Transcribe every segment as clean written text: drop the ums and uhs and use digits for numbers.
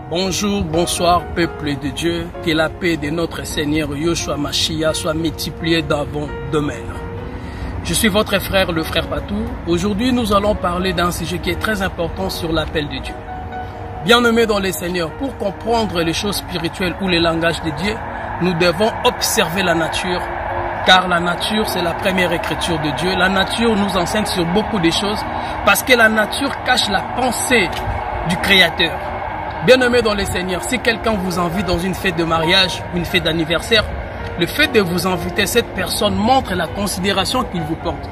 Bonjour, bonsoir, peuple de Dieu, que la paix de notre Seigneur Yoshua Mashiach soit multipliée dans vos demeures. Je suis votre frère, le frère Patou. Aujourd'hui, nous allons parler d'un sujet qui est très important sur l'appel de Dieu. Bien-aimés dans les Seigneurs, pour comprendre les choses spirituelles ou les langages de Dieu, nous devons observer la nature, car la nature, c'est la première écriture de Dieu. La nature nous enseigne sur beaucoup de choses, parce que la nature cache la pensée du Créateur. Bien-aimés dans les Seigneurs, si quelqu'un vous invite dans une fête de mariage ou une fête d'anniversaire, le fait de vous inviter cette personne montre la considération qu'il vous porte.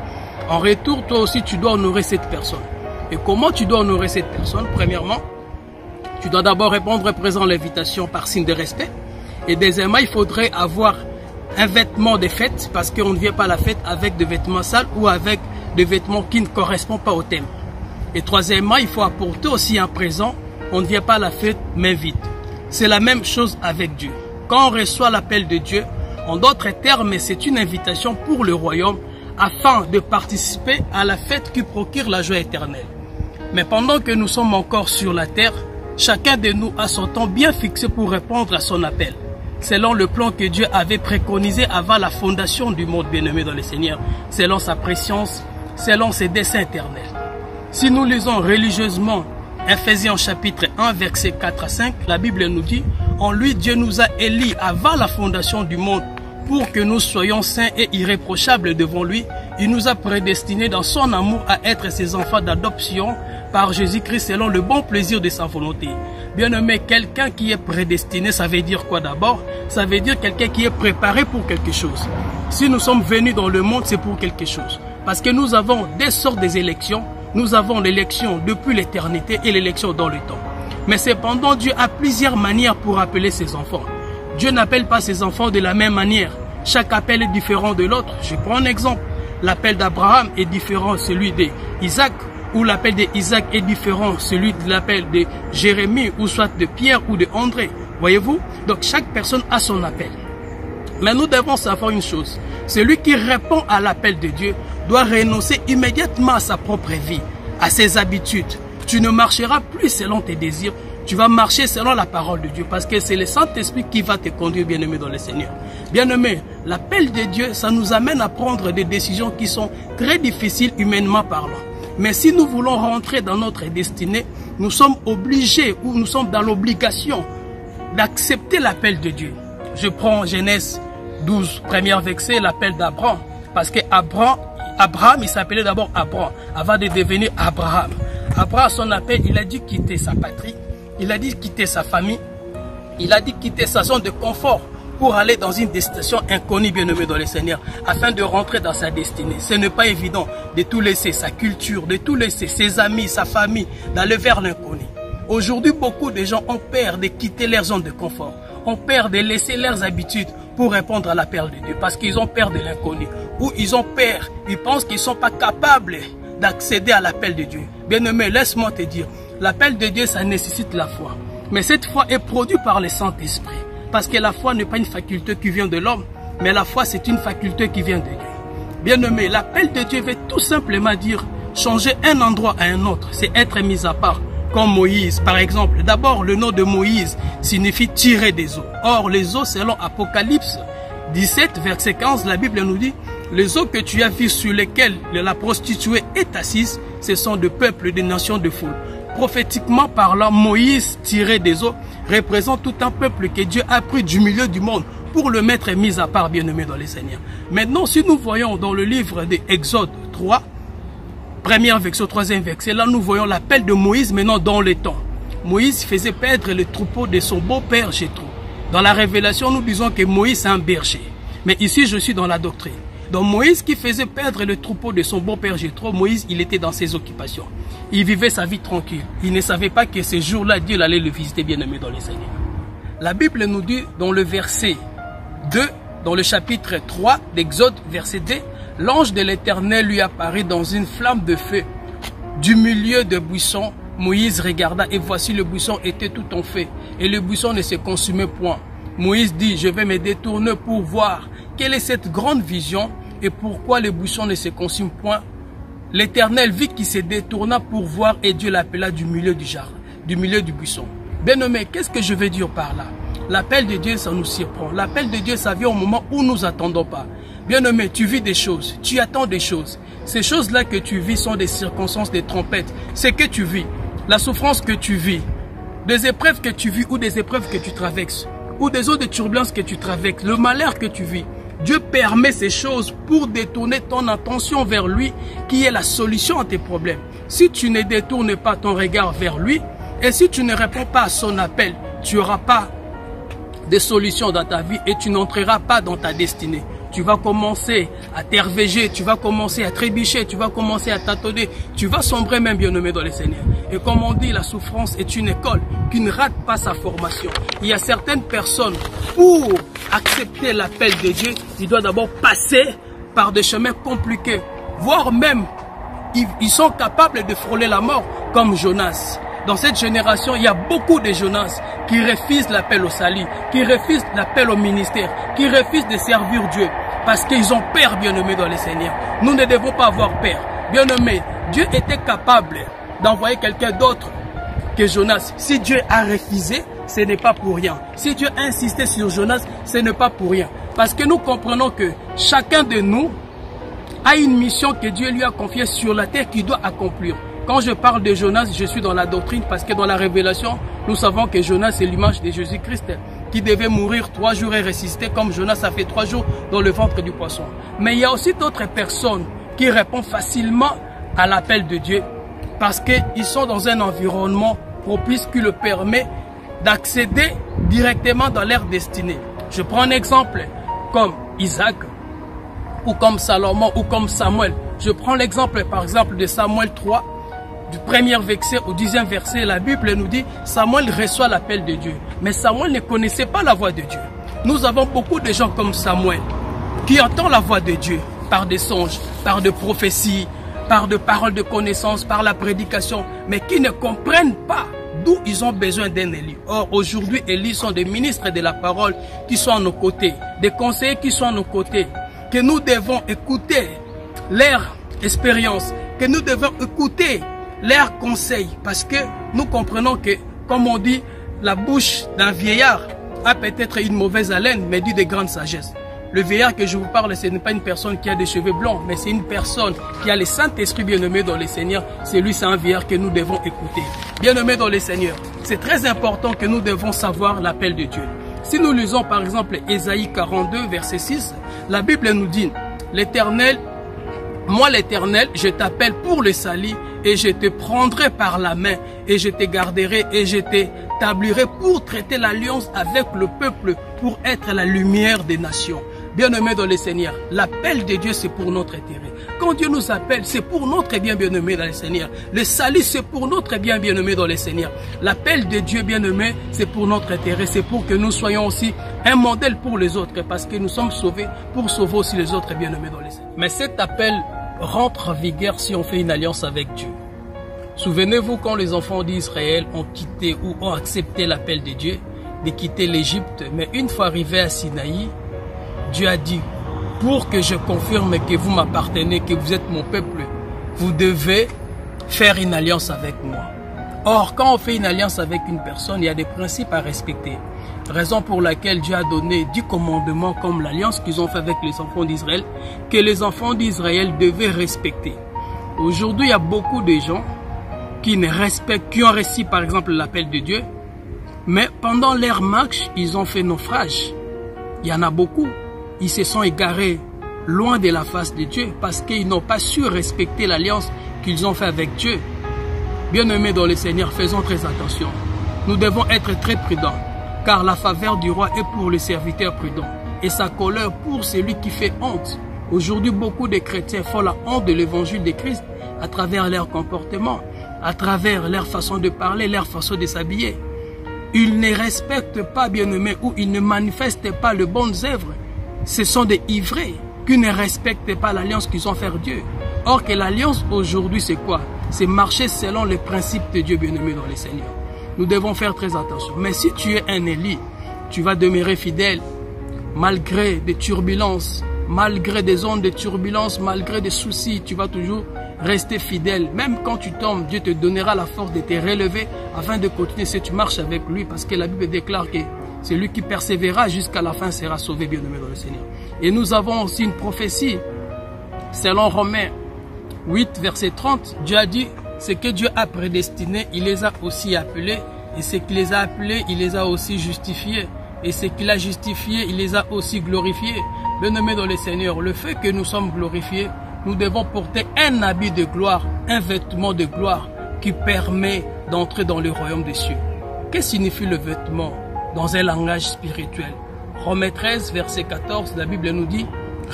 En retour, toi aussi, tu dois honorer cette personne. Et comment tu dois honorer cette personne? Premièrement, tu dois d'abord répondre présent à l'invitation par signe de respect. Et deuxièmement, il faudrait avoir un vêtement de fête, parce qu'on ne vient pas à la fête avec des vêtements sales ou avec des vêtements qui ne correspondent pas au thème. Et troisièmement, il faut apporter aussi un présent. On ne vient pas à la fête, mais vite. C'est la même chose avec Dieu. Quand on reçoit l'appel de Dieu, en d'autres termes, c'est une invitation pour le royaume afin de participer à la fête qui procure la joie éternelle. Mais pendant que nous sommes encore sur la terre, chacun de nous a son temps bien fixé pour répondre à son appel, selon le plan que Dieu avait préconisé avant la fondation du monde, bien-aimé dans le Seigneur, selon sa préscience, selon ses desseins éternels. Si nous lisons religieusement Ephésiens chapitre 1, verset 4 à 5, la Bible nous dit: en lui, Dieu nous a élis avant la fondation du monde pour que nous soyons saints et irréprochables devant lui. Il nous a prédestinés dans son amour à être ses enfants d'adoption par Jésus-Christ selon le bon plaisir de sa volonté. Bien-aimé, quelqu'un qui est prédestiné, ça veut dire quoi d'abord? Ça veut dire quelqu'un qui est préparé pour quelque chose. Si nous sommes venus dans le monde, c'est pour quelque chose. Parce que nous avons des sortes d'élections. Nous avons l'élection depuis l'éternité et l'élection dans le temps. Mais cependant, Dieu a plusieurs manières pour appeler ses enfants. Dieu n'appelle pas ses enfants de la même manière. Chaque appel est différent de l'autre. Je prends un exemple. L'appel d'Abraham est différent de celui d'Isaac, ou l'appel d'Isaac est différent de celui de l'appel de Jérémie, ou soit de Pierre ou de André. Voyez-vous? Donc chaque personne a son appel. Mais nous devons savoir une chose. Celui qui répond à l'appel de Dieu doit renoncer immédiatement à sa propre vie, à ses habitudes. Tu ne marcheras plus selon tes désirs, tu vas marcher selon la parole de Dieu, parce que c'est le Saint-Esprit qui va te conduire, bien-aimé dans le Seigneur. Bien-aimé, l'appel de Dieu, ça nous amène à prendre des décisions qui sont très difficiles humainement parlant. Mais si nous voulons rentrer dans notre destinée, nous sommes obligés, ou nous sommes dans l'obligation d'accepter l'appel de Dieu. Je prends Genèse 12, premier verset, l'appel d'Abraham. Parce que Abraham, il s'appelait d'abord Abraham, avant de devenir Abraham. Abraham, son appel, il a dit quitter sa patrie, il a dit quitter sa famille, il a dit quitter sa zone de confort pour aller dans une destination inconnue, bien-aimé dans le Seigneur, afin de rentrer dans sa destinée. Ce n'est pas évident de tout laisser, sa culture, de tout laisser, ses amis, sa famille, d'aller vers l'inconnu. Aujourd'hui, beaucoup de gens ont peur de quitter leur zone de confort, ont peur de laisser leurs habitudes pour répondre à l'appel de Dieu, parce qu'ils ont peur de l'inconnu, ou ils ont peur, ils pensent qu'ils ne sont pas capables d'accéder à l'appel de Dieu. Bien-aimé, laisse-moi te dire, l'appel de Dieu, ça nécessite la foi. Mais cette foi est produite par le Saint-Esprit, parce que la foi n'est pas une faculté qui vient de l'homme, mais la foi, c'est une faculté qui vient de Dieu. Bien-aimé, l'appel de Dieu veut tout simplement dire changer un endroit à un autre, c'est être mis à part. Comme Moïse, par exemple. D'abord, le nom de Moïse signifie tirer des eaux. Or, les eaux, selon Apocalypse 17, verset 15, la Bible nous dit: les eaux que tu as vues sur lesquelles la prostituée est assise, ce sont de peuples, des nations, de foules. Prophétiquement parlant, Moïse, tiré des eaux, représente tout un peuple que Dieu a pris du milieu du monde pour le mettre mis à part, bien-aimé dans les Seigneurs. Maintenant, si nous voyons dans le livre d'Exode 3, premier verset, troisième verset, là nous voyons l'appel de Moïse maintenant dans le temps. Moïse faisait perdre le troupeau de son beau-père Jéthro. Dans la révélation, nous disons que Moïse est un berger. Mais ici, je suis dans la doctrine. Donc Moïse qui faisait perdre le troupeau de son beau-père Jéthro, Moïse, il était dans ses occupations. Il vivait sa vie tranquille. Il ne savait pas que ce jour-là, Dieu allait le visiter, bien-aimé dans les Seigneurs. La Bible nous dit dans le verset 2, dans le chapitre 3 d'Exode, verset 2, l'ange de l'Éternel lui apparut dans une flamme de feu du milieu de buissons. Moïse regarda et voici le buisson était tout en feu et le buisson ne se consumait point. Moïse dit: je vais me détourner pour voir quelle est cette grande vision et pourquoi le buisson ne se consume point. L'Éternel vit qu'il se détourna pour voir et Dieu l'appela du milieu du jardin, du milieu du buisson. Bien-aimé, qu'est-ce que je veux dire par là? L'appel de Dieu, ça nous surprend. L'appel de Dieu, ça vient au moment où nous attendons pas. Bien-aimé, tu vis des choses, tu attends des choses. Ces choses-là que tu vis sont des circonstances, des trompettes. C'est que tu vis, la souffrance que tu vis, des épreuves que tu vis ou des épreuves que tu traverses, ou des eaux de turbulence que tu traverses, le malheur que tu vis. Dieu permet ces choses pour détourner ton attention vers lui, qui est la solution à tes problèmes. Si tu ne détournes pas ton regard vers lui, et si tu ne réponds pas à son appel, tu n'auras pas de solutions dans ta vie et tu n'entreras pas dans ta destinée. Tu vas commencer à t'ervéger, tu vas commencer à trébucher, tu vas commencer à tâtonner, tu vas sombrer même, bien-aimé, dans le Seigneur. Et comme on dit, la souffrance est une école qui ne rate pas sa formation. Il y a certaines personnes, pour accepter l'appel de Dieu, ils doivent d'abord passer par des chemins compliqués, voire même, ils sont capables de frôler la mort, comme Jonas. Dans cette génération, il y a beaucoup de Jonas qui refusent l'appel au salut, qui refusent l'appel au ministère, qui refusent de servir Dieu parce qu'ils ont peur, bien-aimés, dans le Seigneur. Nous ne devons pas avoir peur. Bien-aimés, Dieu était capable d'envoyer quelqu'un d'autre que Jonas. Si Dieu a refusé, ce n'est pas pour rien. Si Dieu a insisté sur Jonas, ce n'est pas pour rien. Parce que nous comprenons que chacun de nous a une mission que Dieu lui a confiée sur la terre qu'il doit accomplir. Quand je parle de Jonas, je suis dans la doctrine parce que dans la révélation, nous savons que Jonas est l'image de Jésus-Christ qui devait mourir 3 jours et ressusciter comme Jonas a fait 3 jours dans le ventre du poisson. Mais il y a aussi d'autres personnes qui répondent facilement à l'appel de Dieu parce qu'ils sont dans un environnement propice qui leur permet d'accéder directement dans leur destinée. Je prends un exemple comme Isaac ou comme Salomon ou comme Samuel. Je prends l'exemple par exemple de Samuel 3. Du premier verset au 10e verset, la Bible nous dit Samuel reçoit l'appel de Dieu. Mais Samuel ne connaissait pas la voix de Dieu. Nous avons beaucoup de gens comme Samuel qui entendent la voix de Dieu par des songes, par des prophéties, par des paroles de connaissance, par la prédication, mais qui ne comprennent pas d'où ils ont besoin d'un Élie. Or, aujourd'hui, Élie sont des ministres de la parole qui sont à nos côtés, des conseillers qui sont à nos côtés, que nous devons écouter leur expérience, que nous devons écouter leurs conseils, parce que nous comprenons que, comme on dit, la bouche d'un vieillard a peut-être une mauvaise haleine, mais dit de grande sagesse. Le vieillard que je vous parle, ce n'est pas une personne qui a des cheveux blancs, mais c'est une personne qui a le Saint-Esprit bien-aimé dans le Seigneur. C'est lui, c'est un vieillard que nous devons écouter. Bien-aimé dans le Seigneur, c'est très important que nous devons savoir l'appel de Dieu. Si nous lisons par exemple Ésaïe 42, verset 6, la Bible nous dit, l'Éternel, moi l'Éternel, je t'appelle pour le salut, et je te prendrai par la main, et je te garderai, et je t'établirai pour traiter l'alliance avec le peuple, pour être la lumière des nations. Bien-aimés dans le Seigneur, l'appel de Dieu, c'est pour notre intérêt. Quand Dieu nous appelle, c'est pour notre bien, bien-aimé dans le Seigneur. Le salut, c'est pour notre bien, bien-aimé dans le Seigneur. L'appel de Dieu, bien-aimé, c'est pour notre intérêt. C'est pour que nous soyons aussi un modèle pour les autres, parce que nous sommes sauvés pour sauver aussi les autres, bien-aimés dans le Seigneur. Mais cet appel rentre en vigueur si on fait une alliance avec Dieu. Souvenez-vous quand les enfants d'Israël ont quitté ou ont accepté l'appel de Dieu de quitter l'Égypte, mais une fois arrivés à Sinaï, Dieu a dit, pour que je confirme que vous m'appartenez, que vous êtes mon peuple, vous devez faire une alliance avec moi. Or, quand on fait une alliance avec une personne, il y a des principes à respecter. Raison pour laquelle Dieu a donné 10 commandements comme l'alliance qu'ils ont fait avec les enfants d'Israël, que les enfants d'Israël devaient respecter. Aujourd'hui, il y a beaucoup de gens qui ne respectent, qui ont reçu par exemple l'appel de Dieu, mais pendant leur marche, ils ont fait naufrage. Il y en a beaucoup. Ils se sont égarés loin de la face de Dieu parce qu'ils n'ont pas su respecter l'alliance qu'ils ont fait avec Dieu. Bien-aimés dans le Seigneur, faisons très attention. Nous devons être très prudents, car la faveur du roi est pour le serviteur prudent et sa colère pour celui qui fait honte. Aujourd'hui, beaucoup de chrétiens font la honte de l'évangile de Christ à travers leur comportement, à travers leur façon de parler, leur façon de s'habiller. Ils ne respectent pas, bien-aimés, ou ils ne manifestent pas les bonnes œuvres. Ce sont des ivrés qui ne respectent pas l'alliance qu'ils ont fait Dieu. Or que l'alliance aujourd'hui, c'est quoi? C'est marcher selon les principes de Dieu, bien-aimé dans le Seigneur. Nous devons faire très attention. Mais si tu es un Élie, tu vas demeurer fidèle malgré des turbulences, malgré des ondes de turbulence, malgré des soucis. Tu vas toujours rester fidèle. Même quand tu tombes, Dieu te donnera la force de te relever afin de continuer si tu marches avec lui. Parce que la Bible déclare que celui qui persévérera jusqu'à la fin sera sauvé, bien-aimé dans le Seigneur. Et nous avons aussi une prophétie. Selon Romains 8, verset 30, Dieu a dit, ce que Dieu a prédestiné, il les a aussi appelés. Et ce qu'il les a appelés, il les a aussi justifiés. Et ce qu'il a justifié, il les a aussi glorifiés. Bien-aimé dans le Seigneur, le fait que nous sommes glorifiés, nous devons porter un habit de gloire, un vêtement de gloire qui permet d'entrer dans le royaume des cieux. Qu'est-ce que signifie le vêtement dans un langage spirituel? Romains 13, verset 14, la Bible nous dit,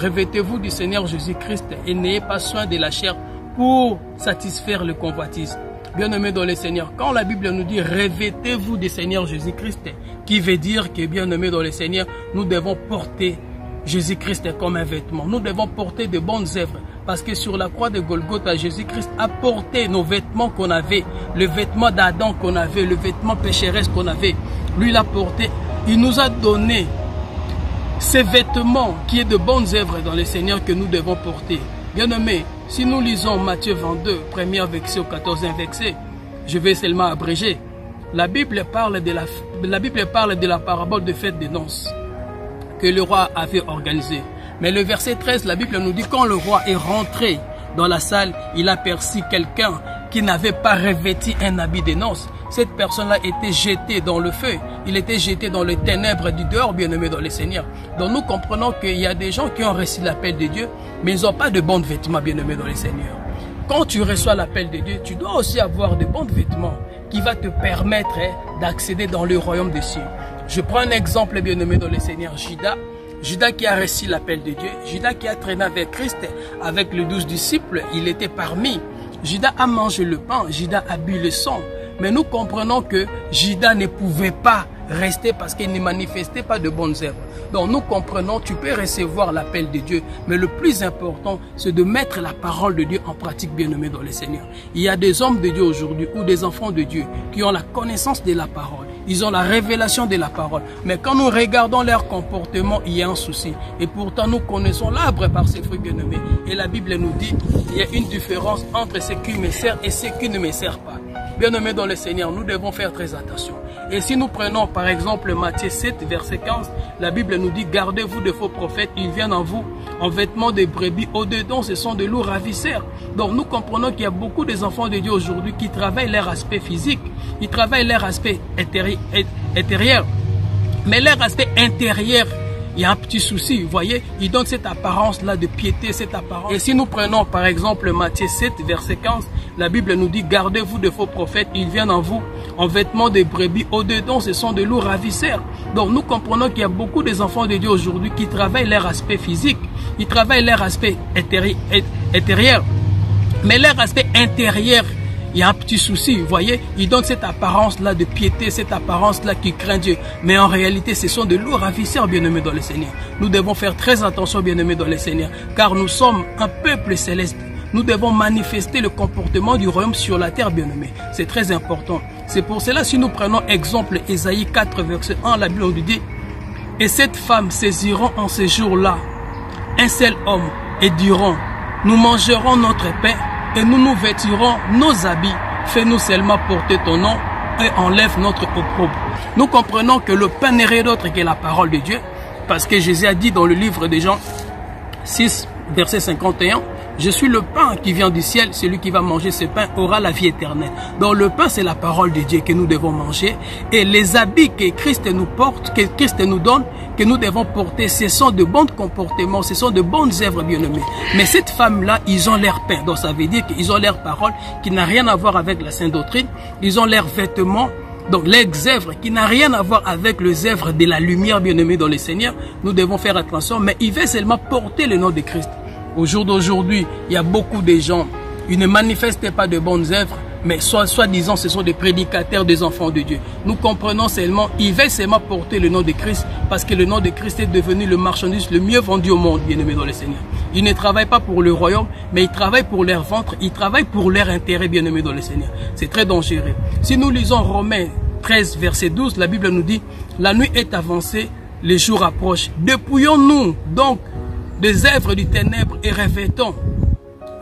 revêtez-vous du Seigneur Jésus-Christ et n'ayez pas soin de la chair pour satisfaire le convoitise. Bien-aimé dans le Seigneur, quand la Bible nous dit revêtez-vous du Seigneur Jésus-Christ, qui veut dire que bien-aimé dans le Seigneur, nous devons porter Jésus-Christ comme un vêtement. Nous devons porter de bonnes œuvres. Parce que sur la croix de Golgotha, Jésus-Christ a porté nos vêtements qu'on avait. Le vêtement d'Adam qu'on avait, le vêtement pécheresse qu'on avait. Lui l'a porté. Il nous a donné ces vêtements qui est de bonnes œuvres dans le Seigneur que nous devons porter. Bien-aimés, si nous lisons Matthieu 22, 1er verset au 14e verset, je vais seulement abréger. La Bible parle de la parabole de fête des noces que le roi avait organisée. Mais le verset 13, la Bible nous dit quand le roi est rentré dans la salle, il aperçut quelqu'un qui n'avait pas revêtu un habit de noces. Cette personne-là était jetée dans le feu. Il était jeté dans les ténèbres du dehors, bien-aimé dans le Seigneur. Donc nous comprenons qu'il y a des gens qui ont reçu l'appel de Dieu, mais ils n'ont pas de bons vêtements, bien-aimé dans le Seigneur. Quand tu reçois l'appel de Dieu, tu dois aussi avoir de bons vêtements qui va te permettre d'accéder dans le royaume des cieux. Je prends un exemple, bien-aimé dans le Seigneur, Judas qui a reçu l'appel de Dieu, Judas qui a traîné avec Christ, avec les 12 disciples, il était parmi. Judas a mangé le pain, Judas a bu le sang. Mais nous comprenons que Judas ne pouvait pas rester parce qu'il ne manifestait pas de bonnes œuvres. Donc nous comprenons, tu peux recevoir l'appel de Dieu, mais le plus important, c'est de mettre la parole de Dieu en pratique, bien-aimé dans le Seigneur. Il y a des hommes de Dieu aujourd'hui ou des enfants de Dieu qui ont la connaissance de la parole. Ils ont la révélation de la parole. Mais quand nous regardons leur comportement, il y a un souci. Et pourtant, nous connaissons l'arbre par ses fruits, bien-aimés. Et la Bible nous dit qu'il y a une différence entre ce qui me sert et ce qui ne me sert pas. Bien-aimés dans le Seigneur, nous devons faire très attention. Et si nous prenons par exemple Matthieu 7, verset 15, la Bible nous dit « Gardez-vous de faux prophètes, ils viennent en vous en vêtements de brebis, au-dedans ce sont de lourds ravisseurs. » Donc nous comprenons qu'il y a beaucoup des enfants de Dieu aujourd'hui qui travaillent leur aspect physique, ils travaillent leur aspect intérieur. Mais leur aspect intérieur, il y a un petit souci, vous voyez, ils donnent cette apparence-là de piété, cette apparence. Et si nous prenons par exemple Matthieu 7, verset 15, la Bible nous dit « Gardez-vous de faux prophètes, ils viennent en vous en vêtements de brebis, au-dedans ce sont de lourds ravisseurs. » Donc nous comprenons qu'il y a beaucoup des enfants de Dieu aujourd'hui qui travaillent leur aspect physique, ils travaillent leur aspect intérieur. Mais leur aspect intérieur, il y a un petit souci, vous voyez, ils donnent cette apparence-là de piété, cette apparence-là qui craint Dieu. Mais en réalité, ce sont de lourds ravisseurs, bien-aimés dans le Seigneur. Nous devons faire très attention, bien-aimés dans le Seigneur, car nous sommes un peuple céleste. Nous devons manifester le comportement du royaume sur la terre, bien-aimés. C'est très important. C'est pour cela, si nous prenons exemple, Ésaïe 4, verset 1, la Bible nous dit « Et cette femme saisiront en ces jours-là un seul homme et diront « Nous mangerons notre pain et nous nous vêtirons nos habits. Fais-nous seulement porter ton nom et enlève notre opprobre. » Nous comprenons que le pain n'est rien d'autre que la parole de Dieu, parce que Jésus a dit dans le livre de Jean 6, verset 51, « Je suis le pain qui vient du ciel, celui qui va manger ce pain aura la vie éternelle. » Donc le pain, c'est la parole de Dieu que nous devons manger. Et les habits que Christ nous porte, que Christ nous donne, que nous devons porter, ce sont de bons comportements, ce sont de bonnes œuvres, bien-aimés. Mais cette femme-là, ils ont leur pain. Donc ça veut dire qu'ils ont leur parole qui n'a rien à voir avec la sainte doctrine. Ils ont leurs vêtements, donc les œuvres qui n'a rien à voir avec les œuvres de la lumière, bien-aimés dans le Seigneur. Nous devons faire attention, mais ils veulent seulement porter le nom de Christ. Au jour d'aujourd'hui, il y a beaucoup de gens, ils ne manifestent pas de bonnes œuvres, mais soi-disant, ce sont des prédicateurs des enfants de Dieu. Nous comprenons seulement, ils veulent seulement porter le nom de Christ, parce que le nom de Christ est devenu le marchandise le mieux vendu au monde, bien-aimé dans le Seigneur. Ils ne travaillent pas pour le royaume, mais ils travaillent pour leur ventre, ils travaillent pour leur intérêt, bien-aimé dans le Seigneur. C'est très dangereux. Si nous lisons Romains 13, verset 12, la Bible nous dit, « La nuit est avancée, les jours approchent. Dépouillons-nous donc des œuvres du ténèbre et revêtons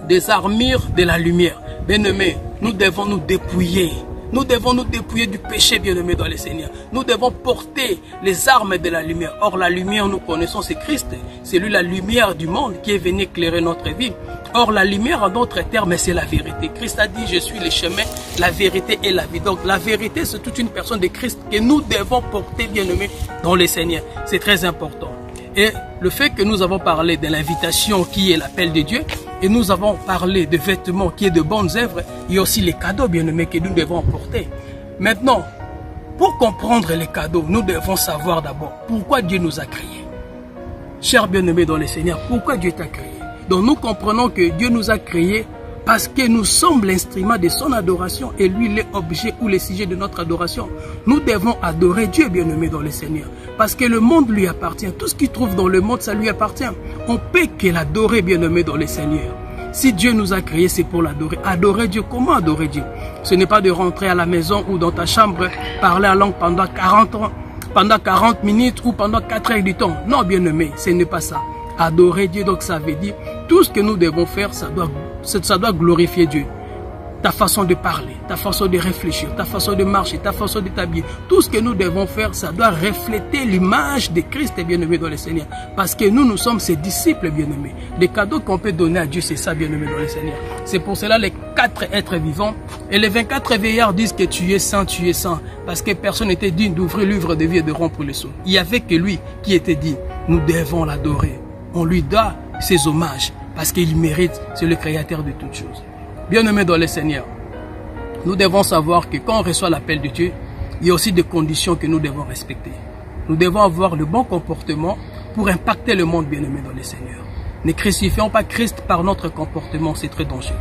des armures de la lumière. Bien-aimés, nous devons nous dépouiller. Nous devons nous dépouiller du péché, bien-aimés dans le Seigneur. Nous devons porter les armes de la lumière. Or, la lumière, nous connaissons, c'est Christ. C'est lui la lumière du monde qui est venu éclairer notre vie. Or, la lumière, en d'autres termes, c'est la vérité. Christ a dit, je suis le chemin, la vérité et la vie. Donc, la vérité, c'est toute une personne de Christ que nous devons porter, bien-aimés, dans le Seigneur. C'est très important. Et le fait que nous avons parlé de l'invitation qui est l'appel de Dieu, et nous avons parlé de vêtements qui est de bonnes œuvres, il y a aussi les cadeaux, bien-aimés, que nous devons porter. Maintenant, pour comprendre les cadeaux, nous devons savoir d'abord pourquoi Dieu nous a créés. Chers bien-aimés dans le Seigneur, pourquoi Dieu t'a créé? Donc nous comprenons que Dieu nous a créés parce que nous sommes l'instrument de son adoration et lui l'objet ou le sujet de notre adoration. Nous devons adorer Dieu, bien-aimé dans le Seigneur, parce que le monde lui appartient. Tout ce qu'il trouve dans le monde, ça lui appartient. On peut que l'adorer, bien-aimé dans le Seigneur. Si Dieu nous a créés, c'est pour l'adorer. Adorer Dieu, comment adorer Dieu? Ce n'est pas de rentrer à la maison ou dans ta chambre, parler en langue pendant 40 minutes ou pendant 4 heures du temps. Non, bien-aimé, ce n'est pas ça. Adorer Dieu, donc ça veut dire tout ce que nous devons faire, ça doit glorifier Dieu. Ta façon de parler, ta façon de réfléchir, ta façon de marcher, ta façon de t'habiller. Tout ce que nous devons faire, ça doit refléter l'image de Christ, bien-aimé dans le Seigneur. Parce que nous sommes ses disciples, bien-aimés. Les cadeaux qu'on peut donner à Dieu, c'est ça, bien-aimé dans le Seigneur. C'est pour cela les 4 êtres vivants et les 24 vieillards disent que tu es saint, tu es saint. Parce que personne n'était digne d'ouvrir le livre de vie et de rompre les sceaux. Il n'y avait que lui qui était dit, nous devons l'adorer. On lui doit ses hommages parce qu'il mérite, c'est le créateur de toutes choses. Bien-aimés dans le Seigneur, nous devons savoir que quand on reçoit l'appel de Dieu, il y a aussi des conditions que nous devons respecter. Nous devons avoir le bon comportement pour impacter le monde, bien-aimé dans le Seigneur. Ne crucifions pas Christ par notre comportement, c'est très dangereux.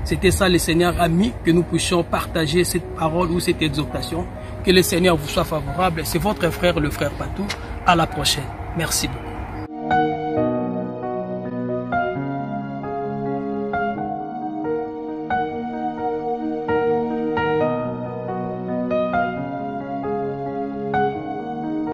C'était ça, le Seigneur a mis que nous puissions partager cette parole ou cette exhortation. Que le Seigneur vous soit favorable. C'est votre frère, le frère Patou. À la prochaine. Merci beaucoup.